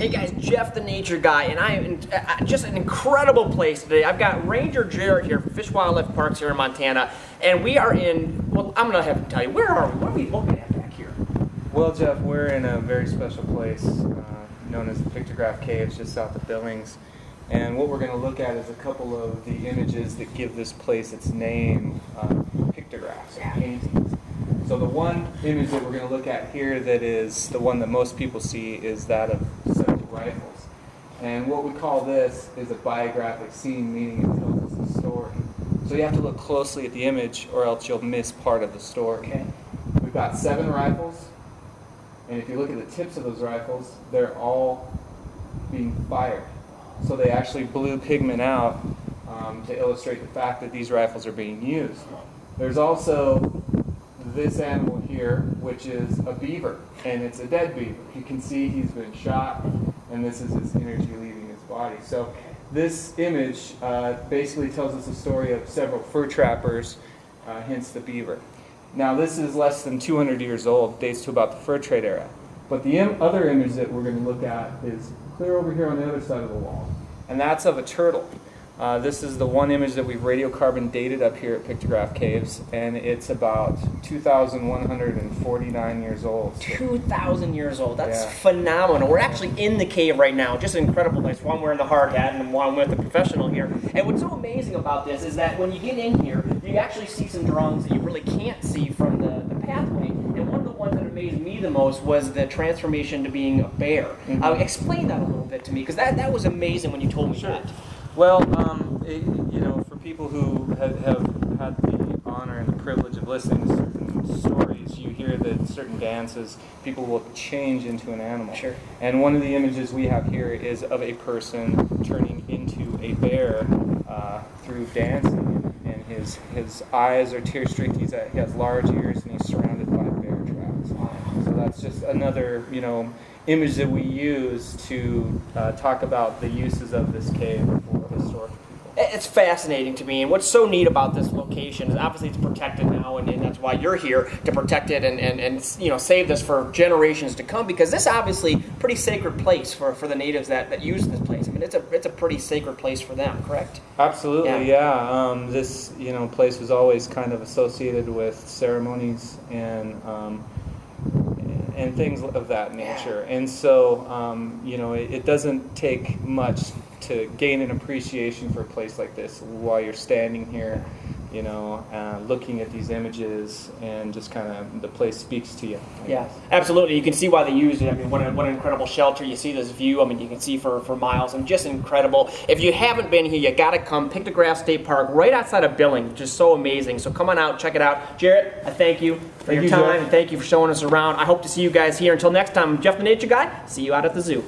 Hey guys, Jeff the Nature Guy, and I am in just an incredible place today. I've got Ranger Jarret here from Fish Wildlife Parks here in Montana, and we are in, well, I'm going to have to tell you, where are we? What are we looking at back here? Well, Jeff, we're in a very special place known as the Pictograph Caves just south of Billings. And what we're going to look at is a couple of the images that give this place its name, pictographs, paintings. So the one image that we're going to look at here that is the one that most people see is that of several rifles. And what we call this is a biographic scene, meaning it tells us a story. So you have to look closely at the image or else you'll miss part of the story. Okay. We've got 7 rifles, and if you look at the tips of those rifles, they're all being fired. So they actually blew pigment out to illustrate the fact that these rifles are being used. There's also this animal here, which is a beaver, and it's a dead beaver. You can see he's been shot, and this is his energy leaving his body. So this image basically tells us the story of several fur trappers, hence the beaver. Now this is less than 200 years old, dates to about the fur trade era. But the other image that we're going to look at is clear over here on the other side of the wall, and that's of a turtle. This is the one image that we've radiocarbon dated up here at Pictograph Caves, and it's about 2,149 years old. 2,000 years old. That's phenomenal. We're actually in the cave right now. Just an incredible place. One wearing the hard hat and one with the professional here. And what's so amazing about this is that when you get in here, you actually see some drawings that you really can't see from the pathway. And one of the ones that amazed me the most was the transformation to being a bear. Explain that a little bit to me, because that was amazing when you told me that. Well, you know, for people who have had the honor and the privilege of listening to certain stories, you hear that certain dances, people will change into an animal. Sure. And one of the images we have here is of a person turning into a bear through dancing. And his eyes are tear-streaked, he has large ears, and he's surrounded by bear traps. So that's just another, you know, image that we use to talk about the uses of this cave for historic people. It's fascinating to me, and what's so neat about this location is obviously it's protected now, and that's why you're here to protect it and you know, save this for generations to come, because this is obviously a pretty sacred place for the natives that use this place. I mean, it's a pretty sacred place for them, correct? Absolutely, yeah. This, you know, place was always kind of associated with ceremonies and things of that nature. And so, you know, it doesn't take much to gain an appreciation for a place like this while you're standing here, you know, looking at these images, and just kind of the place speaks to you. Yeah, absolutely. You can see why they used it. I mean, what an incredible shelter. You see this view. I mean, you can see for miles. I mean, just incredible. If you haven't been here, you got to come. Pictograph State Park, right outside of Billings. Just so amazing. So come on out, check it out. Jarret, I thank you for your time, and thank you for showing us around. I hope to see you guys here. Until next time, I'm Jeff the Nature Guy. See you out at the zoo.